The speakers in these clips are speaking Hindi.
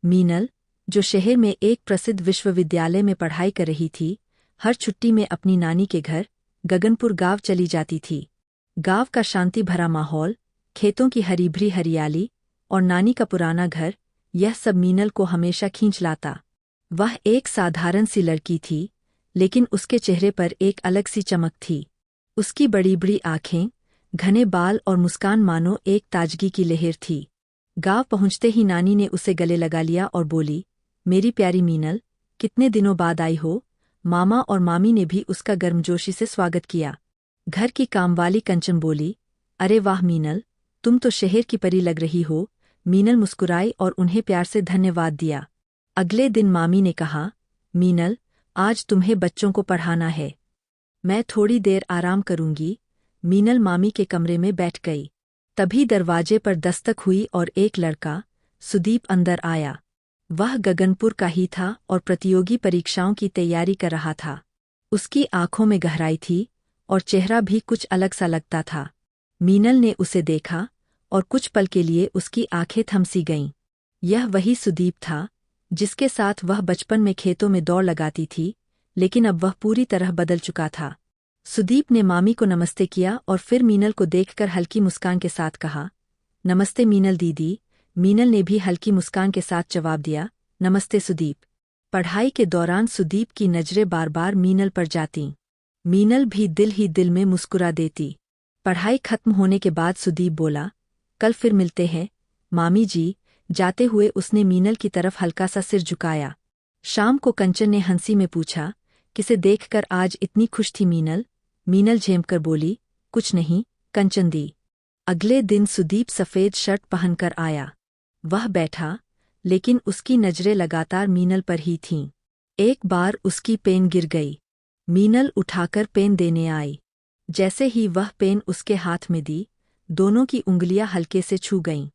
मीनल, जो शहर में एक प्रसिद्ध विश्वविद्यालय में पढ़ाई कर रही थी, हर छुट्टी में अपनी नानी के घर गगनपुर गांव चली जाती थी। गांव का शांति भरा माहौल, खेतों की हरी भरी हरियाली और नानी का पुराना घर, यह सब मीनल को हमेशा खींच लाता। वह एक साधारण सी लड़की थी, लेकिन उसके चेहरे पर एक अलग सी चमक थी। उसकी बड़ी बड़ी आंखें, घने बाल और मुस्कान मानो एक ताजगी की लहर थी। गांव पहुंचते ही नानी ने उसे गले लगा लिया और बोली, मेरी प्यारी मीनल, कितने दिनों बाद आई हो। मामा और मामी ने भी उसका गर्मजोशी से स्वागत किया। घर की कामवाली कंचन बोली, अरे वाह मीनल, तुम तो शहर की परी लग रही हो। मीनल मुस्कुराई और उन्हें प्यार से धन्यवाद दिया। अगले दिन मामी ने कहा, मीनल, आज तुम्हें बच्चों को पढ़ाना है। मैं थोड़ी देर आराम करूंगी। मीनल मामी के कमरे में बैठ गई। तभी दरवाजे पर दस्तक हुई और एक लड़का, सुदीप, अंदर आया। वह गगनपुर का ही था और प्रतियोगी परीक्षाओं की तैयारी कर रहा था। उसकी आंखों में गहराई थी और चेहरा भी कुछ अलग सा लगता था। मीनल ने उसे देखा और कुछ पल के लिए उसकी आंखें थम सी गईं। यह वही सुदीप था जिसके साथ वह बचपन में खेतों में दौड़ लगाती थी, लेकिन अब वह पूरी तरह बदल चुका था। सुदीप ने मामी को नमस्ते किया और फिर मीनल को देखकर हल्की मुस्कान के साथ कहा, नमस्ते मीनल दीदी। मीनल ने भी हल्की मुस्कान के साथ जवाब दिया, नमस्ते सुदीप। पढ़ाई के दौरान सुदीप की नजरें बार बार मीनल पर जातीं। मीनल भी दिल ही दिल में मुस्कुरा देती। पढ़ाई खत्म होने के बाद सुदीप बोला, कल फिर मिलते हैं मामी जी। जाते हुए उसने मीनल की तरफ हल्का सा सिर झुकाया। शाम को कंचन ने हंसी में पूछा, किसे देखकर आज इतनी खुश थी मीनल। मीनल झेमकर बोली, कुछ नहीं कंचन दी। अगले दिन सुदीप सफ़ेद शर्ट पहनकर आया। वह बैठा, लेकिन उसकी नजरें लगातार मीनल पर ही थीं। एक बार उसकी पेन गिर गई। मीनल उठाकर पेन देने आई। जैसे ही वह पेन उसके हाथ में दी, दोनों की उंगलियां हल्के से छू गईं।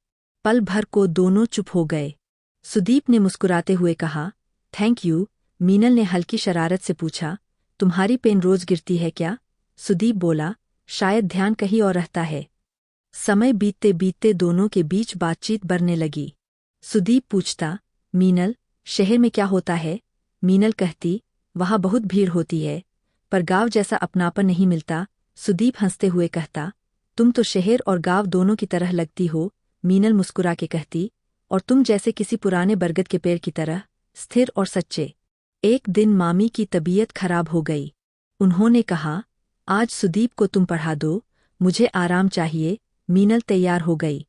पल भर को दोनों चुप हो गए। सुदीप ने मुस्कुराते हुए कहा, थैंक यू। मीनल ने हल्की शरारत से पूछा, तुम्हारी पेन रोज गिरती है क्या? सुदीप बोला, शायद ध्यान कहीं और रहता है। समय बीतते बीतते दोनों के बीच बातचीत बढ़ने लगी। सुदीप पूछता, मीनल, शहर में क्या होता है? मीनल कहती, वहाँ बहुत भीड़ होती है, पर गांव जैसा अपनापन नहीं मिलता। सुदीप हंसते हुए कहता, तुम तो शहर और गांव दोनों की तरह लगती हो। मीनल मुस्कुरा के कहती, और तुम जैसे किसी पुराने बरगद के पेड़ की तरह, स्थिर और सच्चे। एक दिन मामी की तबीयत खराब हो गई। उन्होंने कहा, आज सुदीप को तुम पढ़ा दो, मुझे आराम चाहिए। मीनल तैयार हो गई।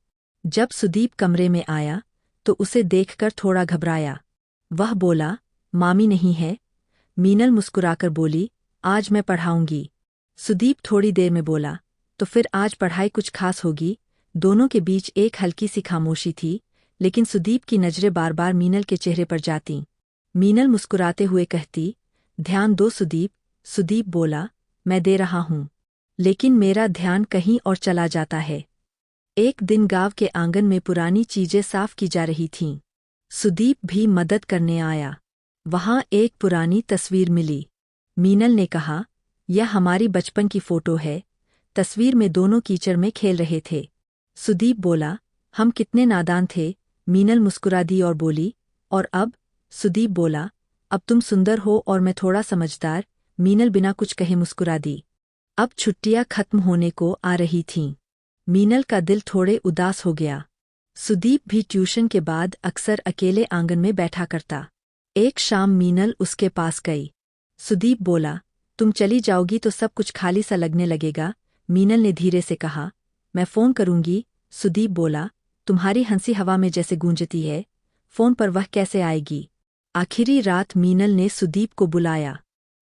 जब सुदीप कमरे में आया तो उसे देखकर थोड़ा घबराया। वह बोला, मामी नहीं है? मीनल मुस्कुराकर बोली, आज मैं पढ़ाऊंगी। सुदीप थोड़ी देर में बोला, तो फिर आज पढ़ाई कुछ खास होगी? दोनों के बीच एक हल्की सी खामोशी थी, लेकिन सुदीप की नजरें बार बार मीनल के चेहरे पर जातीं। मीनल मुस्कुराते हुए कहती, ध्यान दो सुदीप। सुदीप बोला, मैं दे रहा हूँ, लेकिन मेरा ध्यान कहीं और चला जाता है। एक दिन गांव के आंगन में पुरानी चीजें साफ की जा रही थीं। सुदीप भी मदद करने आया। वहां एक पुरानी तस्वीर मिली। मीनल ने कहा, यह हमारी बचपन की फोटो है। तस्वीर में दोनों कीचड़ में खेल रहे थे। सुदीप बोला, हम कितने नादान थे। मीनल मुस्कुरा दी और बोली, और अब? सुदीप बोला, अब तुम सुंदर हो और मैं थोड़ा समझदार। मीनल बिना कुछ कहे मुस्कुरा दी। अब छुट्टियां खत्म होने को आ रही थीं। मीनल का दिल थोड़े उदास हो गया। सुदीप भी ट्यूशन के बाद अक्सर अकेले आंगन में बैठा करता। एक शाम मीनल उसके पास गई। सुदीप बोला, तुम चली जाओगी तो सब कुछ खाली सा लगने लगेगा। मीनल ने धीरे से कहा, मैं फ़ोन करूंगी। सुदीप बोला, तुम्हारी हंसी हवा में जैसे गूंजती है, फ़ोन पर वह कैसे आएगी? आखिरी रात मीनल ने सुदीप को बुलाया।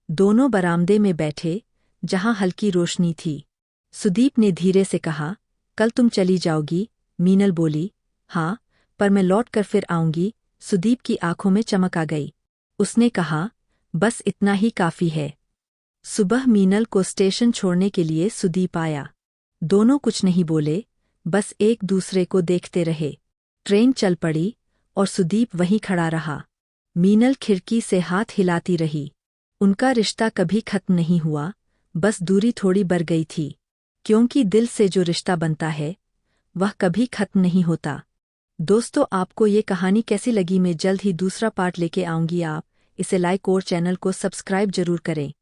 दोनों बरामदे में बैठे, जहां हल्की रोशनी थी। सुदीप ने धीरे से कहा, कल तुम चली जाओगी? मीनल बोली, हाँ, पर मैं लौट कर फिर आऊंगी। सुदीप की आंखों में चमक आ गई। उसने कहा, बस इतना ही काफ़ी है। सुबह मीनल को स्टेशन छोड़ने के लिए सुदीप आया। दोनों कुछ नहीं बोले, बस एक दूसरे को देखते रहे। ट्रेन चल पड़ी और सुदीप वहीं खड़ा रहा। मीनल खिड़की से हाथ हिलाती रही। उनका रिश्ता कभी खत्म नहीं हुआ, बस दूरी थोड़ी बढ़ गई थी, क्योंकि दिल से जो रिश्ता बनता है वह कभी खत्म नहीं होता। दोस्तों, आपको ये कहानी कैसी लगी? मैं जल्द ही दूसरा पार्ट लेके आऊंगी। आप इसे लाइक और चैनल को सब्सक्राइब जरूर करें।